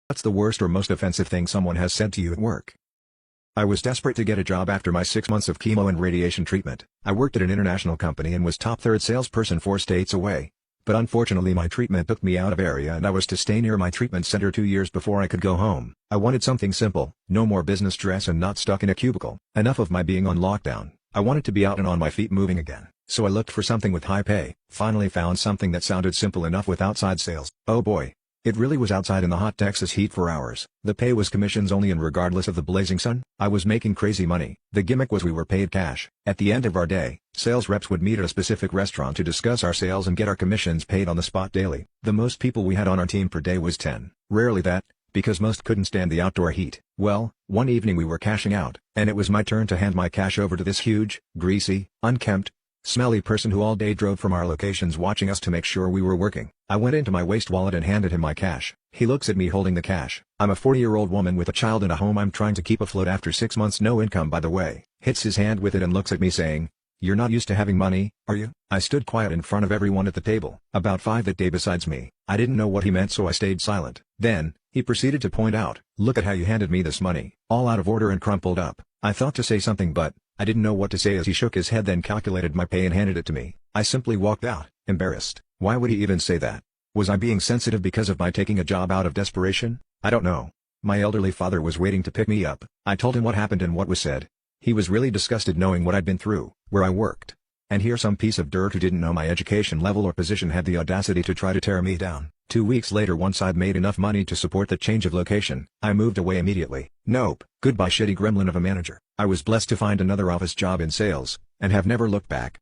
What's the worst or most offensive thing someone has said to you at work? I was desperate to get a job after my 6 months of chemo and radiation treatment. I worked at an international company and was top third salesperson 4 states away. But unfortunately my treatment took me out of area and I was to stay near my treatment center 2 years before I could go home. I wanted something simple, no more business stress and not stuck in a cubicle. Enough of my being on lockdown. I wanted to be out and on my feet moving again. So I looked for something with high pay. Finally found something that sounded simple enough with outside sales. Oh boy. It really was outside in the hot Texas heat for hours. The pay was commissions only and regardless of the blazing sun, I was making crazy money. The gimmick was we were paid cash. At the end of our day, sales reps would meet at a specific restaurant to discuss our sales and get our commissions paid on the spot daily. The most people we had on our team per day was 10. Rarely that, because most couldn't stand the outdoor heat. Well, one evening we were cashing out, and it was my turn to hand my cash over to this huge, greasy, unkempt, smelly person who all day drove from our locations watching us to make sure we were working. I went into my waist wallet and handed him my cash. He looks at me holding the cash. I'm a 40-year-old woman with a child and a home I'm trying to keep afloat after 6 months no income by the way. Hits his hand with it and looks at me saying, "You're not used to having money, are you?" I stood quiet in front of everyone at the table. About 5 that day besides me. I didn't know what he meant so I stayed silent. Then, he proceeded to point out, "Look at how you handed me this money, all out of order and crumpled up." I thought to say something but, I didn't know what to say as he shook his head then calculated my pay and handed it to me. I simply walked out, embarrassed. Why would he even say that? Was I being sensitive because of my taking a job out of desperation? I don't know. My elderly father was waiting to pick me up. I told him what happened and what was said. He was really disgusted knowing what I'd been through, where I worked. And here some piece of dirt who didn't know my education level or position had the audacity to try to tear me down. 2 weeks later once I'd made enough money to support the change of location, I moved away immediately. Nope, goodbye shitty gremlin of a manager. I was blessed to find another office job in sales, and have never looked back.